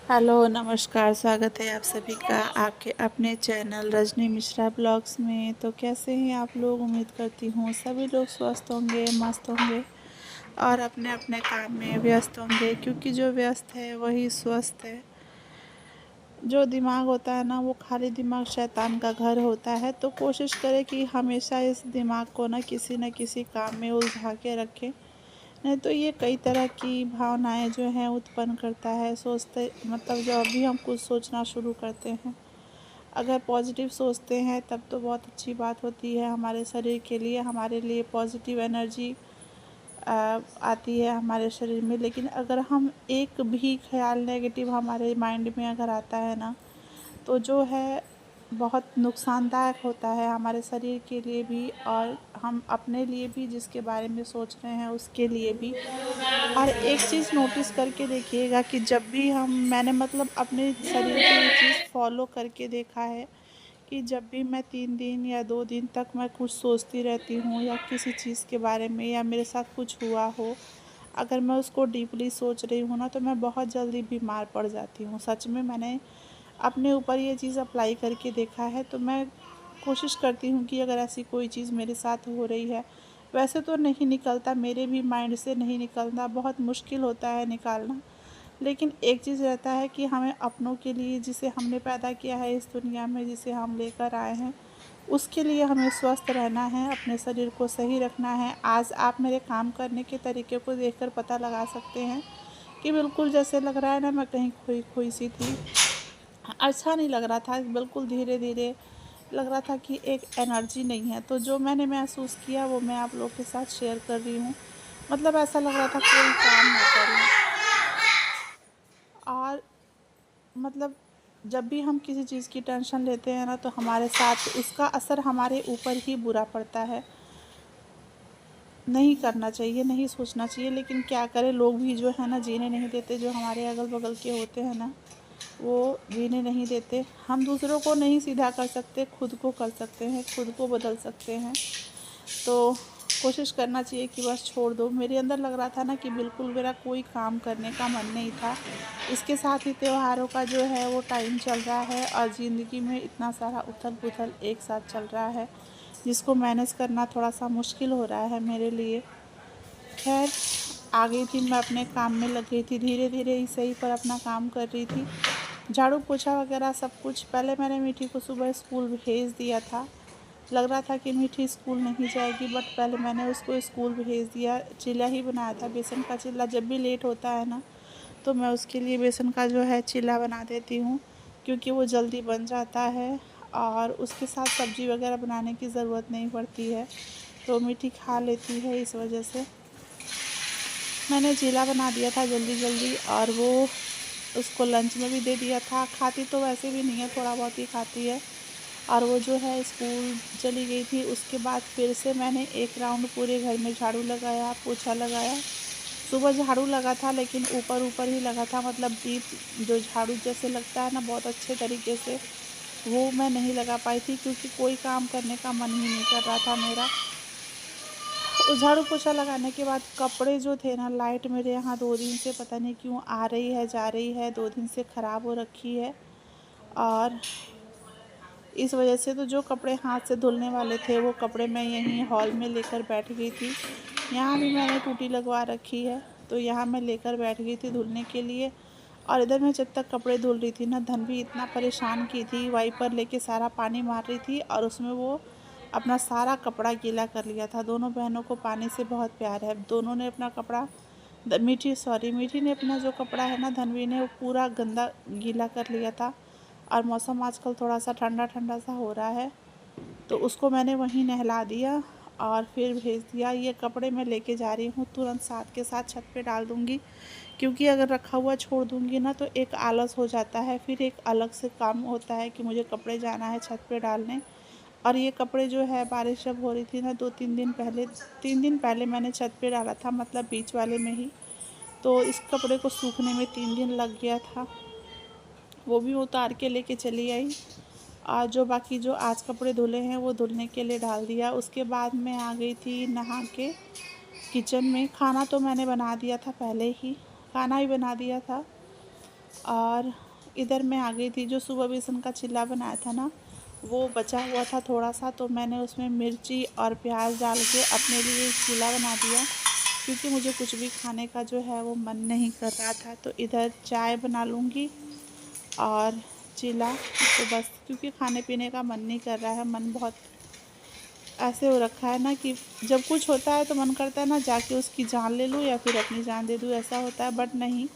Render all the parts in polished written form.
Hello, नमस्कार, स्वागत है आप सभी का आपके अपने चैनल रजनी मिश्रा ब्लॉग्स में। तो कैसे हैं आप लोग? उम्मीद करती हूँ सभी लोग स्वस्थ होंगे, मस्त होंगे और अपने अपने काम में व्यस्त होंगे, क्योंकि जो व्यस्त है वही स्वस्थ है। जो दिमाग होता है ना, वो खाली दिमाग शैतान का घर होता है। तो कोशिश करें कि हमेशा इस दिमाग को ना किसी काम में उलझा के रखें, नहीं तो ये कई तरह की भावनाएं जो हैं उत्पन्न करता है। सोचते मतलब जब भी हम कुछ सोचना शुरू करते हैं, अगर पॉजिटिव सोचते हैं तब तो बहुत अच्छी बात होती है हमारे शरीर के लिए, हमारे लिए पॉजिटिव एनर्जी आती है हमारे शरीर में। लेकिन अगर हम एक भी ख्याल नेगेटिव हमारे माइंड में अगर आता है ना, तो जो है बहुत नुकसानदायक होता है हमारे शरीर के लिए भी, और हम अपने लिए भी जिसके बारे में सोच रहे हैं उसके लिए भी। और एक चीज़ नोटिस करके देखिएगा कि जब भी मैंने मतलब अपने शरीर पे ये चीज़ फॉलो करके देखा है कि जब भी मैं 3 दिन या 2 दिन तक मैं कुछ सोचती रहती हूँ या किसी चीज़ के बारे में, या मेरे साथ कुछ हुआ हो, अगर मैं उसको डीपली सोच रही हूँ ना, तो मैं बहुत जल्दी बीमार पड़ जाती हूँ। सच में मैंने अपने ऊपर ये चीज़ अप्लाई करके देखा है। तो मैं कोशिश करती हूँ कि अगर ऐसी कोई चीज़ मेरे साथ हो रही है, वैसे तो नहीं निकलता, मेरे भी माइंड से नहीं निकलता, बहुत मुश्किल होता है निकालना। लेकिन एक चीज़ रहता है कि हमें अपनों के लिए, जिसे हमने पैदा किया है इस दुनिया में, जिसे हम लेकर आए हैं, उसके लिए हमें स्वस्थ रहना है, अपने शरीर को सही रखना है। आज आप मेरे काम करने के तरीके को देखकर पता लगा सकते हैं कि बिल्कुल जैसे लग रहा है ना, मैं कहीं खोई खोई सी थी। अच्छा नहीं लग रहा था, बिल्कुल धीरे धीरे लग रहा था कि एक एनर्जी नहीं है। तो जो मैंने महसूस किया वो मैं आप लोग के साथ शेयर कर रही हूँ। मतलब ऐसा लग रहा था कोई काम ना करूँ। और मतलब जब भी हम किसी चीज़ की टेंशन लेते हैं ना, तो हमारे साथ उसका असर हमारे ऊपर ही बुरा पड़ता है। नहीं करना चाहिए, नहीं सोचना चाहिए, लेकिन क्या करें, लोग भी जो है ना जीने नहीं देते। जो हमारे अगल बगल के होते हैं ना, वो जीने नहीं देते। हम दूसरों को नहीं सीधा कर सकते, खुद को कर सकते हैं, खुद को बदल सकते हैं। तो कोशिश करना चाहिए कि बस छोड़ दो। मेरे अंदर लग रहा था ना कि बिल्कुल मेरा कोई काम करने का मन नहीं था। इसके साथ ही त्योहारों का जो है वो टाइम चल रहा है, और ज़िंदगी में इतना सारा उथल पुथल एक साथ चल रहा है, जिसको मैनेज करना थोड़ा सा मुश्किल हो रहा है मेरे लिए। खैर, आ गई थी, मैं अपने काम में लग गई थी, धीरे धीरे ही सही पर अपना काम कर रही थी। झाड़ू पोछा वगैरह सब कुछ। पहले मैंने मीठी को सुबह स्कूल भेज दिया था। लग रहा था कि मीठी स्कूल नहीं जाएगी, बट पहले मैंने उसको स्कूल भेज दिया। चिल्ला ही बनाया था, बेसन का चिल्ला। जब भी लेट होता है ना, तो मैं उसके लिए बेसन का जो है चिल्ला बना देती हूँ, क्योंकि वो जल्दी बन जाता है और उसके साथ सब्ज़ी वगैरह बनाने की ज़रूरत नहीं पड़ती है। तो मीठी खा लेती है, इस वजह से मैंने चीला बना दिया था जल्दी जल्दी, और वो उसको लंच में भी दे दिया था। खाती तो वैसे भी नहीं है, थोड़ा बहुत ही खाती है। और वो जो है स्कूल चली गई थी। उसके बाद फिर से मैंने एक राउंड पूरे घर में झाड़ू लगाया, पोछा लगाया। सुबह झाड़ू लगा था, लेकिन ऊपर ऊपर ही लगा था, मतलब डीप जो झाड़ू जैसे लगता है ना बहुत अच्छे तरीके से, वो मैं नहीं लगा पाई थी, क्योंकि कोई काम करने का मन ही नहीं कर रहा था मेरा। उस झाड़ू पोछा लगाने के बाद कपड़े जो थे ना, लाइट मेरे यहाँ 2 दिन से पता नहीं क्यों आ रही है जा रही है, 2 दिन से ख़राब हो रखी है। और इस वजह से तो जो कपड़े हाथ से धुलने वाले थे, वो कपड़े मैं यहीं हॉल में लेकर बैठ गई थी। यहाँ भी मैंने टूटी लगवा रखी है, तो यहाँ मैं लेकर बैठ गई थी धुलने के लिए। और इधर मैं जब तक कपड़े धुल रही थी ना, धन्वी इतना परेशान की थी, वाइपर लेके सारा पानी मार रही थी, और उसमें वो अपना सारा कपड़ा गीला कर लिया था। दोनों बहनों को पानी से बहुत प्यार है। दोनों ने अपना कपड़ा, मीठी ने अपना जो कपड़ा है ना, धन्वी ने, वो पूरा गंदा गीला कर लिया था। और मौसम आजकल थोड़ा सा ठंडा ठंडा सा हो रहा है, तो उसको मैंने वहीं नहला दिया और फिर भेज दिया। ये कपड़े मैं लेके जा रही हूँ, तुरंत साथ के साथ छत पे डाल दूँगी, क्योंकि अगर रखा हुआ छोड़ दूँगी ना, तो एक आलस हो जाता है, फिर एक अलग से काम होता है कि मुझे कपड़े जाना है छत पे डालने। और ये कपड़े जो है, बारिश जब हो रही थी ना, 2-3 दिन पहले, 3 दिन पहले मैंने छत पे डाला था, मतलब बीच वाले में ही। तो इस कपड़े को सूखने में 3 दिन लग गया था, वो भी उतार के लेके चली आई। और जो बाकी जो आज कपड़े धुले हैं, वो धुलने के लिए डाल दिया। उसके बाद मैं आ गई थी नहा के किचन में। खाना तो मैंने बना दिया था पहले ही, खाना भी बना दिया था। और इधर मैं आ गई थी। जो सुबह बेसन का चिल्ला बनाया था ना, वो बचा हुआ था थोड़ा सा, तो मैंने उसमें मिर्ची और प्याज डाल के अपने लिए एक चिल्ला बना दिया, क्योंकि मुझे कुछ भी खाने का जो है वो मन नहीं कर रहा था। तो इधर चाय बना लूँगी और चिल्ला, तो बस क्योंकि खाने पीने का मन नहीं कर रहा है। मन बहुत ऐसे हो रखा है ना कि जब कुछ होता है तो मन करता है ना जाके उसकी जान ले लूँ या फिर अपनी जान दे दूँ, ऐसा होता है। बट नहीं,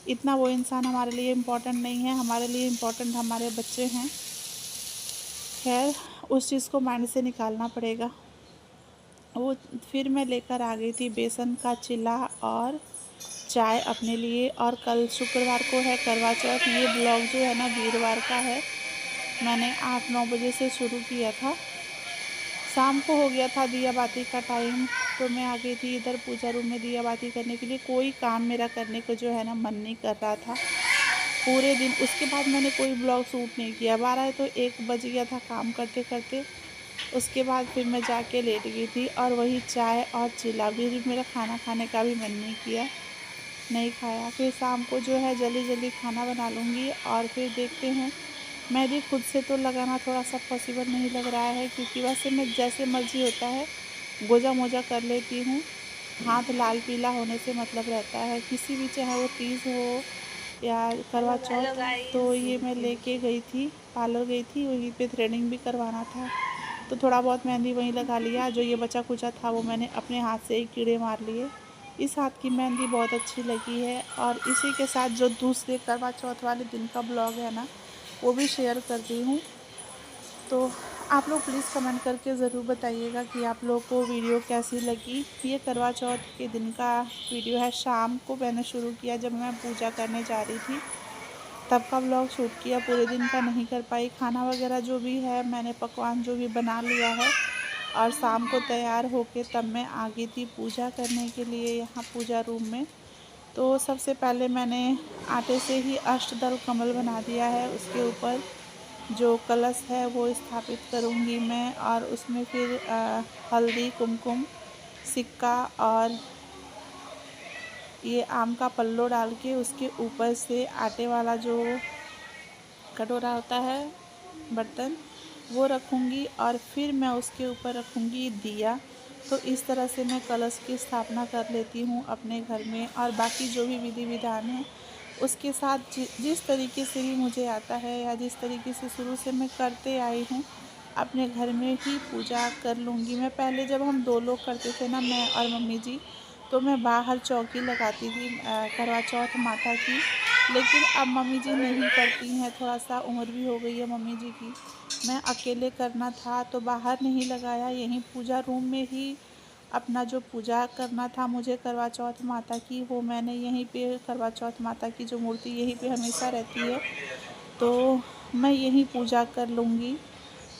इतना वो इंसान हमारे लिए इम्पोर्टेंट नहीं है, हमारे लिए इम्पोर्टेंट हमारे बच्चे हैं। खैर, उस चीज़ को माइंड से निकालना पड़ेगा। वो फिर मैं लेकर आ गई थी बेसन का चिल्ला और चाय अपने लिए। और कल शुक्रवार को है करवा चौथ। ये ब्लॉग जो है ना वीरवार का है। मैंने 8-9 बजे से शुरू किया था, शाम को हो गया था दिया बाती का टाइम, तो मैं आ गई थी इधर पूजा रूम में दिया बाती करने के लिए। कोई काम मेरा करने को जो है ना मन नहीं कर रहा था पूरे दिन। उसके बाद मैंने कोई ब्लॉग शूट नहीं किया। 12 तो 1 बज गया था काम करते करते। उसके बाद फिर मैं जाके लेट गई थी और वही चाय और चिल्ला, भी मेरा खाना खाने का भी मन नहीं किया, नहीं खाया। फिर शाम को जो है जल्दी जल्दी खाना बना लूँगी और फिर देखते हैं। मेहंदी खुद से तो लगाना थोड़ा सा पॉसिबल नहीं लग रहा है, क्योंकि वैसे मैं जैसे मर्ज़ी होता है गोजा मोजा कर लेती हूँ। हाथ लाल पीला होने से मतलब रहता है, किसी भी, चाहे वो तीज हो या करवा चौथ। तो ये मैं लेके गई थी, पार्लर गई थी, वहीं पे थ्रेडिंग भी करवाना था, तो थोड़ा बहुत मेहंदी वहीं लगा लिया। जो ये बचा कुचा था वो मैंने अपने हाथ से ही कीड़े मार लिए। इस हाथ की मेहंदी बहुत अच्छी लगी है। और इसी के साथ जो दूसरे करवा चौथ वाले दिन का ब्लॉग है ना, वो भी शेयर कर दी हूँ। तो आप लोग प्लीज़ कमेंट करके ज़रूर बताइएगा कि आप लोग को वीडियो कैसी लगी। ये करवा चौथ के दिन का वीडियो है। शाम को मैंने शुरू किया जब मैं पूजा करने जा रही थी, तब का ब्लॉग शूट किया, पूरे दिन का नहीं कर पाई। खाना वगैरह जो भी है मैंने पकवान जो भी बना लिया है, और शाम को तैयार होके तब मैं आ गई थी पूजा करने के लिए यहाँ पूजा रूम में। तो सबसे पहले मैंने आटे से ही अष्टदल कमल बना दिया है। उसके ऊपर जो कलश है वो स्थापित करूँगी मैं, और उसमें फिर हल्दी, कुमकुम, सिक्का और ये आम का पल्लो डाल के उसके ऊपर से आटे वाला जो कटोरा होता है, बर्तन, वो रखूँगी और फिर मैं उसके ऊपर रखूँगी दिया। तो इस तरह से मैं कलश की स्थापना कर लेती हूँ अपने घर में। और बाकी जो भी विधि विधान है उसके साथ जिस तरीके से भी मुझे आता है या जिस तरीके से शुरू से मैं करते आई हूँ, अपने घर में ही पूजा कर लूँगी मैं। पहले जब हम 2 लोग करते थे ना, मैं और मम्मी जी, तो मैं बाहर चौकी लगाती थी करवा चौथ माता की। लेकिन अब मम्मी जी नहीं करती हैं, थोड़ा सा उम्र भी हो गई है मम्मी जी की। मैं अकेले करना था तो बाहर नहीं लगाया, यहीं पूजा रूम में ही अपना जो पूजा करना था मुझे करवा चौथ माता की, वो मैंने यहीं पे, करवा चौथ माता की जो मूर्ति यहीं पे हमेशा रहती है, तो मैं यहीं पूजा कर लूँगी।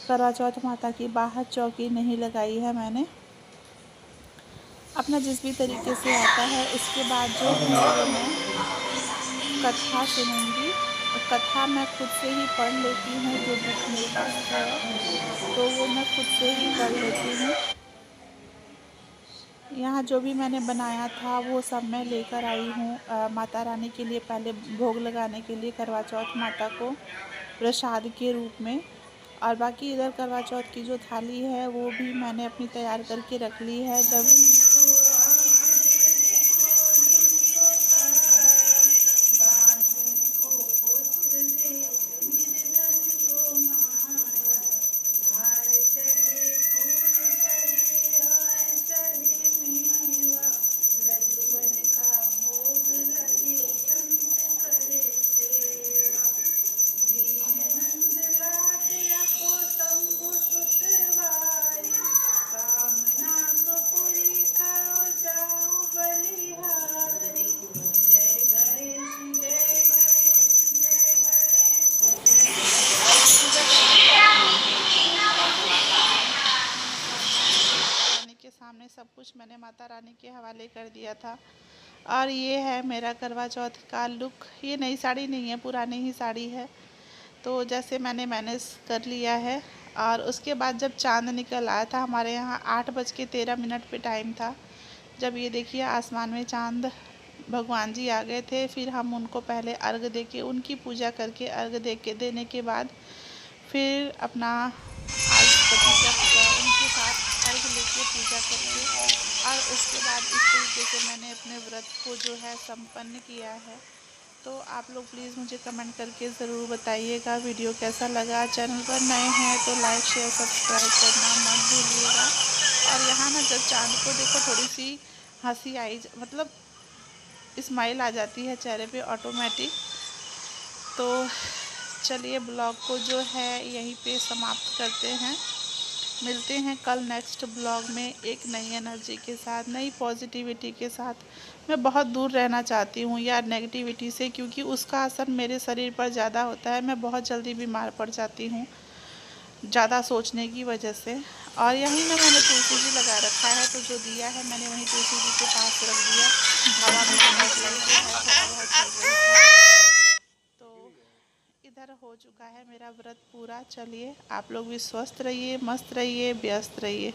करवा चौथ माता की बाहर चौकी नहीं लगाई है मैंने। अपना जिस भी तरीके से आता है। उसके बाद जो है वो मैं कथा सुनूँगी। कथा मैं खुद से ही पढ़ लेती हूँ, जो बुक मेरे पास है तो वो मैं खुद से ही पढ़ लेती हूँ। यहाँ जो भी मैंने बनाया था वो सब मैं लेकर आई हूँ माता रानी के लिए, पहले भोग लगाने के लिए करवा चौथ माता को प्रसाद के रूप में। और बाकी इधर करवा चौथ की जो थाली है वो भी मैंने अपनी तैयार करके रख ली है। जब के सामने सब कुछ मैंने माता रानी के हवाले कर दिया था। और ये है मेरा करवा चौथ का लुक। ये नई साड़ी नहीं है, पुरानी ही साड़ी है, तो जैसे मैंने मैनेज कर लिया है। और उसके बाद जब चांद निकल आया था, हमारे यहाँ 8:13 पे टाइम था, जब ये देखिए आसमान में चांद भगवान जी आ गए थे। फिर हम उनको पहले अर्घ दे के उनकी पूजा करके अर्घ देने के बाद फिर अपना आज उनके साथ अर्घ लेके पूजा करके और उसके बाद इस तरीके से मैंने अपने व्रत को जो है संपन्न किया है। तो आप लोग प्लीज़ मुझे कमेंट करके ज़रूर बताइएगा वीडियो कैसा लगा। चैनल पर नए हैं तो लाइक शेयर सब्सक्राइब करना मत भूलिएगा। और यहाँ ना जब चाँद को देखो थोड़ी सी हंसी आई मतलब स्माइल आ जाती है चेहरे पे ऑटोमेटिक। तो चलिए ब्लॉग को जो है यहीं पे समाप्त करते हैं। मिलते हैं कल नेक्स्ट ब्लॉग में एक नई एनर्जी के साथ, नई पॉजिटिविटी के साथ। मैं बहुत दूर रहना चाहती हूँ यार नेगेटिविटी से, क्योंकि उसका असर मेरे शरीर पर ज़्यादा होता है। मैं बहुत जल्दी बीमार पड़ जाती हूँ ज़्यादा सोचने की वजह से। और यहीं ना मैंने तुलसी जी लगा रखा है, तो जो दिया है मैंने वहीं तुलसी जी के पास रख दिया। हवा भी बहुत तेज जो है थोड़ा बहुत चल रही है। तो इधर हो चुका है मेरा व्रत पूरा। चलिए आप लोग भी स्वस्थ रहिए, मस्त रहिए, व्यस्त रहिए।